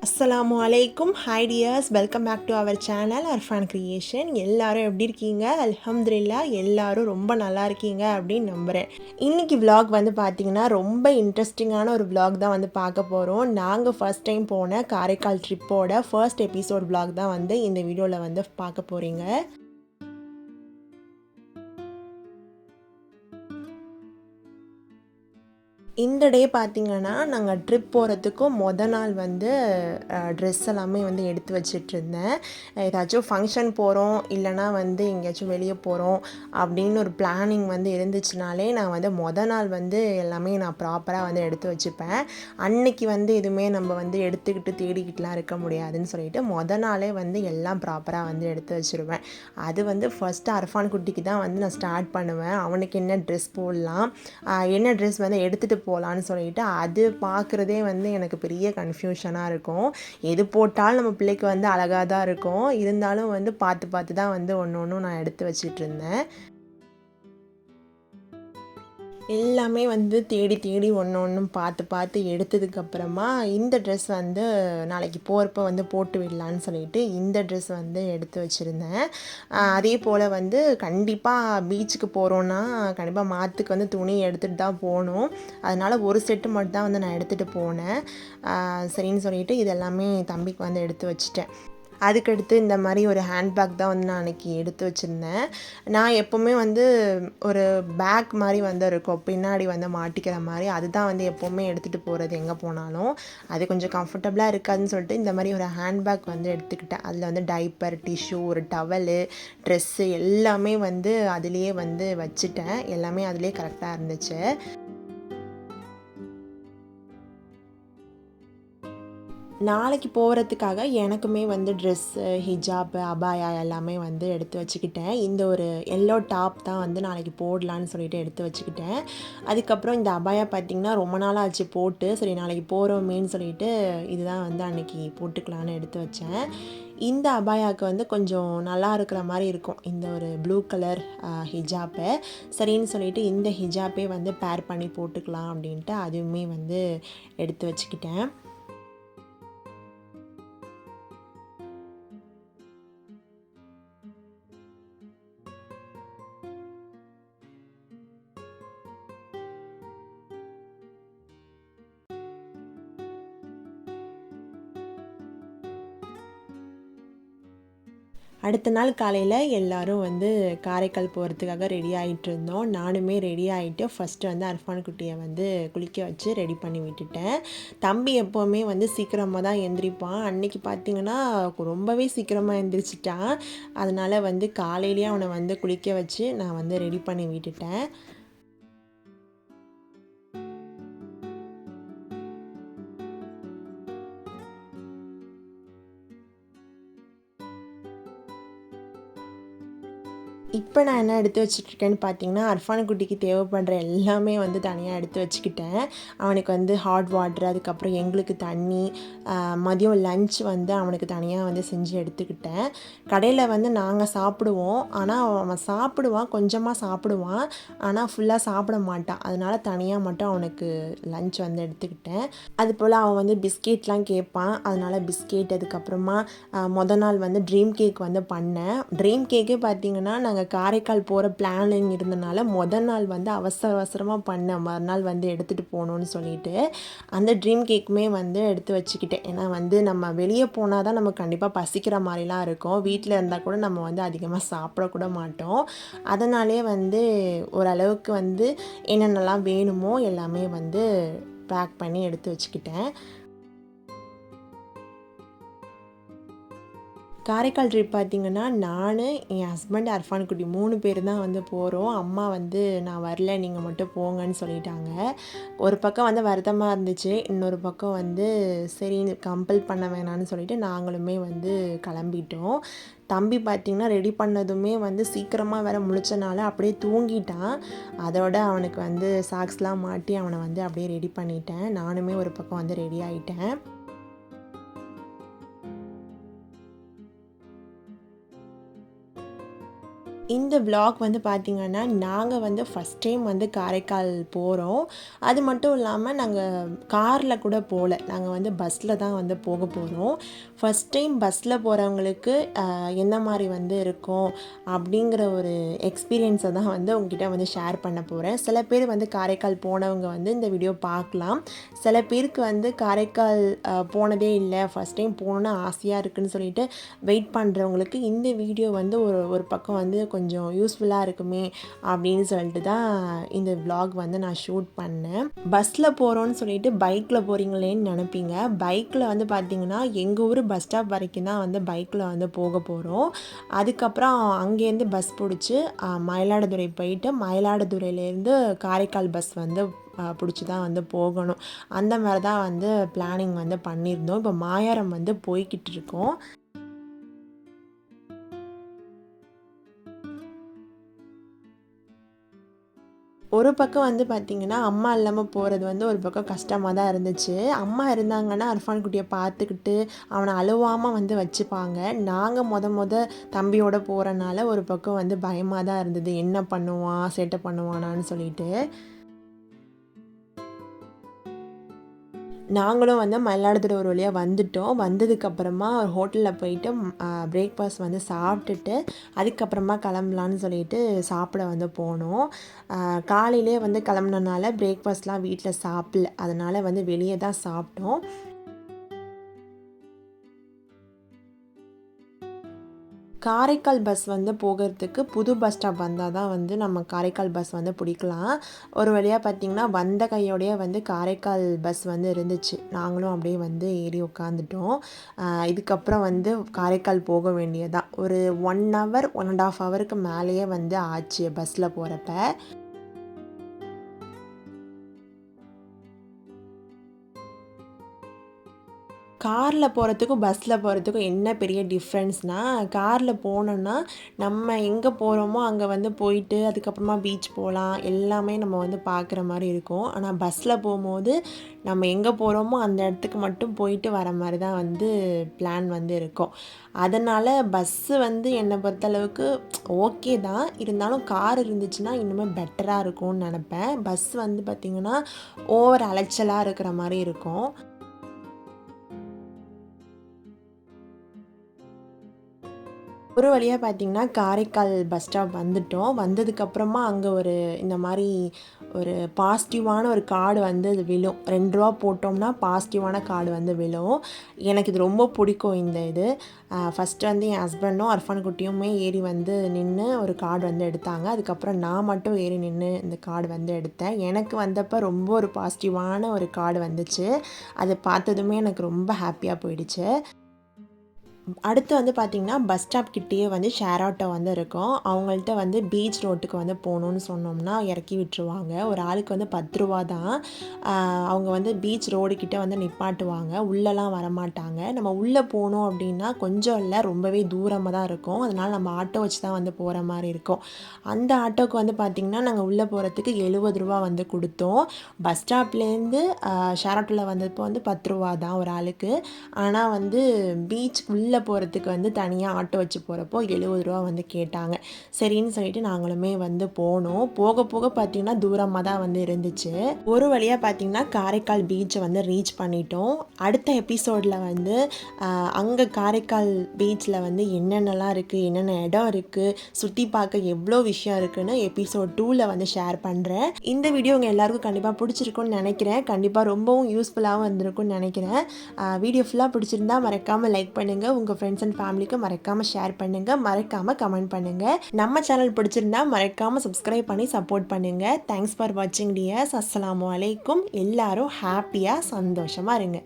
அஸ்ஸலாமு அலைக்கும். Hi dears, welcome back to our channel Arfan Creation. எல்லாரும் எப்படி இருக்கீங்க? அல்ஹம்துலில்லாஹ் எல்லாரும் ரொம்ப நல்லா இருக்கீங்க அப்படின்னு நம்புகிறேன். இன்றைக்கி விலாக் வந்து பார்த்திங்கன்னா ரொம்ப இன்ட்ரெஸ்டிங்கான ஒரு விலாக் தான் வந்து பார்க்க போகிறோம். நாங்கள் ஃபர்ஸ்ட் டைம் போன காரைக்கால் ட்ரிப்போட ஃபர்ஸ்ட் எபிசோட் விலாக் தான் வந்து இந்த வீடியோவில் வந்து பார்க்க போகிறீங்க. இந்த டே பார்த்திங்கன்னா நாங்கள் ட்ரிப் போகிறதுக்கும் நாள் வந்து ட்ரெஸ் எல்லாமே வந்து எடுத்து வச்சிட்ருந்தேன். ஏதாச்சும் ஃபங்க்ஷன் போகிறோம் இல்லைனா வந்து எங்கேயாச்சும் வெளியே போகிறோம் அப்படின்னு ஒரு பிளானிங் வந்து இருந்துச்சுனாலே நான் வந்து நாள் வந்து எல்லாமே நான் ப்ராப்பராக வந்து எடுத்து வச்சுப்பேன். அன்னைக்கு வந்து எதுவுமே நம்ம வந்து எடுத்துக்கிட்டு தேடிக்கிட்டுலாம் இருக்க முடியாதுன்னு சொல்லிட்டு நாளே வந்து எல்லாம் ப்ராப்பராக வந்து எடுத்து வச்சுருவேன். அது வந்து ஃபஸ்ட்டு அர்ஃபான் குட்டிக்கு தான் வந்து நான் ஸ்டார்ட் பண்ணுவேன். அவனுக்கு என்ன ட்ரெஸ் போடலாம், என்ன ட்ரெஸ் வந்து எடுத்துகிட்டு போகலான்னு சொல்லிட்டு அது பார்க்குறதே வந்து எனக்கு பெரிய கன்ஃபியூஷனாக இருக்கும். எது போட்டாலும் நம்ம பிள்ளைக்கு வந்து அழகாக தான் இருக்கும், இருந்தாலும் வந்து பார்த்து தான் வந்து ஒன்று ஒன்றும் நான் எடுத்து வச்சிட்ருந்தேன். எல்லாமே வந்து தேடி ஒன்று ஒன்றும் பார்த்து எடுத்ததுக்கப்புறமா இந்த ட்ரெஸ் வந்து நாளைக்கு போகிறப்ப வந்து போட்டு விடலான்னு சொல்லிட்டு இந்த ட்ரெஸ் வந்து எடுத்து வச்சுருந்தேன். அதே போல் வந்து கண்டிப்பாக பீச்சுக்கு போகிறோன்னா கண்டிப்பாக மாற்றுக்கு வந்து துணி எடுத்துகிட்டு தான் போகணும். அதனால் ஒரு செட்டு மட்டும் தான் வந்து நான் எடுத்துகிட்டு போனேன். சரின்னு சொல்லிட்டு இதெல்லாமே தம்பிக்கு வந்து எடுத்து வச்சுட்டேன். அதுக்கடுத்து இந்த மாதிரி ஒரு ஹேண்ட்பேக் தான் வந்து நான் அன்றைக்கி எடுத்து வச்சுருந்தேன். நான் எப்போவுமே வந்து ஒரு பேக் மாதிரி வந்து இருக்கும், பின்னாடி வந்து மாட்டிக்கிற மாதிரி. அதுதான் வந்து எப்போவுமே எடுத்துகிட்டு போகிறது எங்கே போனாலும். அது கொஞ்சம் கம்ஃபர்டபுளாக இருக்காதுன்னு சொல்லிட்டு இந்த மாதிரி ஒரு ஹேண்ட்பேக் வந்து எடுத்துக்கிட்டேன். அதில் வந்து டைப்பர், டிஷ்யூ, ஒரு டவலு, ட்ரெஸ்ஸு எல்லாமே வந்து அதிலேயே வந்து வச்சுட்டேன். எல்லாமே அதிலே கரெக்டாக இருந்துச்சு. நாளைக்கு போகிறதுக்காக எனக்குமே வந்து ட்ரெஸ்ஸு, ஹிஜாப்பு, அபாயா எல்லாமே வந்து எடுத்து வச்சுக்கிட்டேன். இந்த ஒரு எல்லோ டாப் தான் வந்து நாளைக்கு போடலான்னு சொல்லிட்டு எடுத்து வச்சுக்கிட்டேன். அதுக்கப்புறம் இந்த அபாயா பார்த்திங்கன்னா ரொம்ப நாளாக ஆச்சு போட்டு, சரி நாளைக்கு போகிறோமேன்னு சொல்லிட்டு இதுதான் வந்து அன்றைக்கி போட்டுக்கலான்னு எடுத்து வச்சேன். இந்த அபாயாவுக்கு வந்து கொஞ்சம் நல்லா இருக்கிற மாதிரி இருக்கும் இந்த ஒரு ப்ளூ கலர் ஹிஜாப்பை. சரின்னு சொல்லிட்டு இந்த ஹிஜாப்பே வந்து பேர் பண்ணி போட்டுக்கலாம் அப்படின்ட்டு அதுவுமே வந்து எடுத்து வச்சுக்கிட்டேன். அடுத்த நாள் காலையில் எல்லோரும் வந்து காரைக்கால் போகிறதுக்காக ரெடி ஆகிட்டு இருந்தோம். நானுமே ரெடி ஆகிட்டு ஃபஸ்ட்டு வந்து அர்ஃபான் குட்டியை வந்து குளிக்க வச்சு ரெடி பண்ணி விட்டுட்டேன். தம்பி எப்போவுமே வந்து சீக்கிரமாக தான் எந்திரிப்பான். அன்றைக்கி பார்த்திங்கன்னா ரொம்பவே சீக்கிரமாக எந்திரிச்சிட்டான். அதனால் வந்து காலையிலேயே அவனை வந்து குளிக்க வச்சு நான் வந்து ரெடி பண்ணி விட்டுட்டேன். இப்போ நான் என்ன எடுத்து வச்சுட்ருக்கேன்னு பார்த்தீங்கன்னா, அர்ஃபான் குட்டிக்கு தேவைப்படுற எல்லாமே வந்து தனியாக எடுத்து வச்சுக்கிட்டேன். அவனுக்கு வந்து ஹாட் வாட்டர், அதுக்கப்புறம் எங்களுக்கு தண்ணி, மதியம் லன்ச் வந்து அவனுக்கு தனியாக வந்து செஞ்சு எடுத்துக்கிட்டேன். கடையில் வந்து நாங்கள் சாப்பிடுவோம், ஆனால் அவன் சாப்பிடுவான், கொஞ்சமாக சாப்பிடுவான், ஆனால் ஃபுல்லாக சாப்பிட மாட்டான். அதனால் தனியாக மட்டும் அவனுக்கு லன்ச் வந்து எடுத்துக்கிட்டேன். அதுபோல் அவன் வந்து பிஸ்கெட்லாம் கேட்பான், அதனால் பிஸ்கெட், அதுக்கப்புறமா நாள் வந்து ட்ரீம் கேக் வந்து பண்ணேன். ட்ரீம் கேக்கே பார்த்திங்கன்னா நாங்கள் காரைக்கால் போகிற பிளானிங் இருந்தனால நாள் வந்து அவசரமாக பண்ணேன், மறுநாள் வந்து எடுத்துகிட்டு போகணுன்னு சொல்லிட்டு. அந்த ட்ரீம் கேக்குமே வந்து எடுத்து வச்சுக்கிட்டேன். ஏன்னா வந்து நம்ம வெளியே போனால் தான் நமக்கு கண்டிப்பாக பசிக்கிற மாதிரிலாம் இருக்கும். வீட்டில் இருந்தால் கூட நம்ம வந்து அதிகமாக சாப்பிடக்கூட மாட்டோம். அதனாலே வந்து ஓரளவுக்கு வந்து என்னென்னலாம் வேணுமோ எல்லாமே வந்து பேக் பண்ணி எடுத்து வச்சுக்கிட்டேன். காரைக்கால் ட்ரிப் பார்த்திங்கன்னா நான், என் ஹஸ்பண்ட், அர்ஃபான் குட்டி 3 பேர் தான் வந்து போகிறோம். அம்மா வந்து நான் வரல, நீங்கள் மட்டும் போங்கன்னு சொல்லிட்டாங்க. ஒரு பக்கம் வந்து வருத்தமாக இருந்துச்சு, இன்னொரு பக்கம் வந்து சரி கம்பல் பண்ண வேணான்னு சொல்லிட்டு நாங்களுமே வந்து கிளம்பிட்டோம். தம்பி பார்த்திங்கன்னா ரெடி பண்ணதுமே வந்து சீக்கிரமாக வேறு முழிச்சனால அப்படியே தூங்கிட்டான். அதோட அவனுக்கு வந்து சாக்ஸ்லாம் மாட்டி அவனை வந்து அப்படியே ரெடி பண்ணிட்டேன். நானுமே ஒரு பக்கம் வந்து ரெடி ஆகிட்டேன். இந்த vlog வந்து பார்த்திங்கன்னா நாங்கள் வந்து ஃபஸ்ட் டைம் வந்து காரைக்கால் போகிறோம். அது மட்டும் இல்லாமல் நாங்கள் காரில் கூட போகல, நாங்கள் வந்து பஸ்ஸில் தான் வந்து போக போகிறோம். ஃபஸ்ட் டைம் பஸ்ஸில் போகிறவங்களுக்கு எந்த மாதிரி வந்து இருக்கும் அப்படிங்கிற ஒரு எக்ஸ்பீரியன்ஸை தான் வந்து உங்ககிட்ட வந்து ஷேர் பண்ண போகிறேன். சில பேர் வந்து காரைக்கால் போனவங்க வந்து இந்த வீடியோ பார்க்கலாம். சில பேருக்கு வந்து காரைக்கால் போனதே இல்லை, ஃபஸ்ட் டைம் போகணுன்னு ஆசையாக இருக்குதுன்னு சொல்லிட்டு வெயிட் பண்ணுறவங்களுக்கு இந்த வீடியோ வந்து ஒரு பக்கம் வந்து கொஞ்சம் யூஸ்ஃபுல்லாக இருக்குமே அப்படின்னு சொல்லிட்டு தான் இந்த vlog வந்து நான் ஷூட் பண்ணேன். பஸ்ஸில் போகிறோன்னு சொல்லிட்டு பைக்கில் போகிறீங்களேன்னு நினைப்பீங்க. பைக்கில் வந்து பார்த்திங்கன்னா எங்கள் ஊர் பஸ் ஸ்டாப் வரைக்கும் தான் வந்து பைக்கில் வந்து போக போகிறோம். அதுக்கப்புறம் அங்கேருந்து பஸ் பிடிச்சி மயிலாடுதுறை போயிட்டு மயிலாடுதுறையிலேருந்து காரைக்கால் பஸ் வந்து பிடிச்சி தான் வந்து போகணும். அந்த மாதிரி தான் வந்து பிளானிங் வந்து பண்ணியிருந்தோம். இப்போ மாயாரம் வந்து போய்கிட்டு இருக்கோம். ஒரு பக்கம் வந்து பார்த்திங்கன்னா அம்மா இல்லாமல் போகிறது வந்து ஒரு பக்கம் கஷ்டமாக தான் இருந்துச்சு. அம்மா இருந்தாங்கன்னா அர்ஃபான் குட்டியை பார்த்துக்கிட்டு அவனை அழுவாமல் வந்து வச்சுப்பாங்க. நாங்கள் மொத தம்பியோடு போகிறனால ஒரு பக்கம் வந்து பயமாக தான் இருந்தது, என்ன பண்ணுவான் சேட்டை பண்ணுவானான்னு சொல்லிட்டு. நாங்களும் வந்து மயிலாடுதுறை ஒரு வழியாக வந்துட்டோம். வந்ததுக்கப்புறமா ஒரு ஹோட்டலில் போயிட்டு பிரேக்ஃபாஸ்ட் வந்து சாப்பிட்டுட்டு அதுக்கப்புறமா கிளம்பலான்னு சொல்லிட்டு சாப்பிட வந்து போனோம். காலையிலே வந்து கிளம்புனனால பிரேக்ஃபாஸ்ட்லாம் வீட்டில் சாப்பிடல, அதனால் வந்து வெளியே தான் சாப்பிட்டோம். காரைக்கால் பஸ் வந்து போகிறதுக்கு புது பஸ் ஸ்டாப் வந்தால் தான் வந்து நம்ம காரைக்கால் பஸ் வந்து பிடிக்கலாம். ஒரு வழியாக பார்த்திங்கன்னா வந்த கையோடையே வந்து காரைக்கால் பஸ் வந்து இருந்துச்சு. நாங்களும் அப்படியே வந்து ஏறி உட்காந்துட்டோம். இதுக்கப்புறம் வந்து காரைக்கால் போக வேண்டியதான். ஒரு 1 ஹவர் 1.5 ஹவருக்கு மேலேயே வந்து ஆச்சு பஸ்ஸில் போகிறப்ப. காரில் போகிறதுக்கும் பஸ்ஸில் போகிறதுக்கும் என்ன பெரிய டிஃப்ரென்ஸ்னால், காரில் போனோன்னா நம்ம எங்கே போகிறோமோ அங்கே வந்து போயிட்டு அதுக்கப்புறமா பீச் போகலாம், எல்லாமே நம்ம வந்து பார்க்குற மாதிரி இருக்கும். ஆனால் பஸ்ஸில் போகும்போது நம்ம எங்கே போகிறோமோ அந்த இடத்துக்கு மட்டும் போயிட்டு வர மாதிரி தான் வந்து பிளான் வந்து இருக்கும். அதனால் பஸ்ஸு வந்து என்னை பொறுத்தளவுக்கு ஓகே தான், இருந்தாலும் கார் இருந்துச்சுன்னா இன்னுமே பெட்டராக இருக்கும்னு நினப்பேன். பஸ் வந்து பார்த்திங்கன்னா ஓவர் அலைச்சலாக இருக்கிற மாதிரி இருக்கும். ஒரு வழியாக பார்த்திங்கன்னா காரைக்கால் பஸ் ஸ்டாப் வந்துட்டோம். வந்ததுக்கப்புறமா அங்கே இந்த மாதிரி ஒரு பாசிட்டிவான ஒரு கார்டு வந்து அது விழும். 2 ரூபா போட்டோம்னா பாசிட்டிவான கார்டு வந்து விழும். எனக்கு இது ரொம்ப பிடிக்கும் இந்த இது. ஃபஸ்ட்டு வந்து என் ஹஸ்பண்டும் அர்ஃபான் குட்டியுமே ஏறி வந்து நின்று ஒரு கார்டு வந்து எடுத்தாங்க. அதுக்கப்புறம் நான் மட்டும் ஏறி நின்று இந்த கார்டு வந்து எடுத்தேன். எனக்கு வந்தப்போ ரொம்ப ஒரு பாசிட்டிவான ஒரு கார்டு வந்துச்சு. அதை பார்த்ததுமே எனக்கு ரொம்ப ஹாப்பியாக போயிடுச்சு. அடுத்து வந்து பார்த்திங்கன்னா பஸ் ஸ்டாப் கிட்டேயே வந்து ஷேர் ஆட்டோ வந்து இருக்கும். அவங்கள்ட்ட வந்து பீச் ரோட்டுக்கு வந்து போகணுன்னு சொன்னோம்னா இறக்கி விட்டுருவாங்க. ஒரு ஆளுக்கு வந்து 10 ரூபா தான். அவங்க வந்து பீச் ரோடு கிட்டே வந்து நிப்பாட்டுவாங்க, உள்ளெலாம் வரமாட்டாங்க. நம்ம உள்ளே போனோம் அப்படின்னா கொஞ்சம் இல்லை, ரொம்பவே தூரமாக தான் இருக்கும். அதனால் நம்ம ஆட்டோ வச்சு தான் வந்து போகிற மாதிரி இருக்கும். அந்த ஆட்டோவுக்கு வந்து பார்த்திங்கன்னா நாங்கள் உள்ளே போகிறதுக்கு 70 ரூபா வந்து கொடுத்தோம். பஸ் ஸ்டாப்லேருந்து ஷேர் ஆட்டோவில் வந்தப்போ வந்து 10 ரூபா தான் ஒரு ஆளுக்கு. ஆனால் வந்து பீச் உள்ளே போகிறதுக்கு வந்து தனியாக ஆட்டோ வச்சு போகிறப்போ 70 ரூபா வந்து கேட்டாங்க. சரின்னு சொல்லிட்டு நாங்களுமே வந்து போனோம். போக போக பார்த்திங்கன்னா தூரமாக தான் வந்து இருந்துச்சு. ஒரு வழியாக பார்த்திங்கன்னா காரைக்கால் பீச்சை வந்து ரீச் பண்ணிட்டோம். அடுத்த எபிசோடில் வந்து அங்கே காரைக்கால் பீச்சில் வந்து என்னென்னலாம் இருக்குது, என்னென்ன இடம் இருக்குது, சுற்றி பார்க்க எவ்வளோ விஷயம் இருக்குதுன்னு எபிசோட் 2ல் வந்து ஷேர் பண்ணுறேன். இந்த வீடியோ உங்கள் எல்லாருக்கும் கண்டிப்பாக பிடிச்சிருக்குன்னு நினைக்கிறேன். கண்டிப்பாக ரொம்பவும் யூஸ்ஃபுல்லாகவும் இருந்திருக்குன்னு நினைக்கிறேன். வீடியோ ஃபுல்லாக பிடிச்சிருந்தா மறக்காமல் லைக் பண்ணுங்கள், உங்கள் ஃப்ரெண்ட்ஸ் அண்ட் ஃபேமிலிக்கு மறக்காமல் ஷேர் பண்ணுங்கள், மறக்காமல் கமெண்ட் பண்ணுங்கள். நம்ம சேனல் பிடிச்சிருந்தா மறக்காமல் சப்ஸ்கிரைப் பண்ணி சப்போர்ட் பண்ணுங்கள். தேங்க்ஸ் ஃபார் வாட்சிங் டியர்ஸ். அஸ்ஸலாமு அலைக்கும். எல்லாரும் ஹாப்பியாக சந்தோஷமாக இருங்க.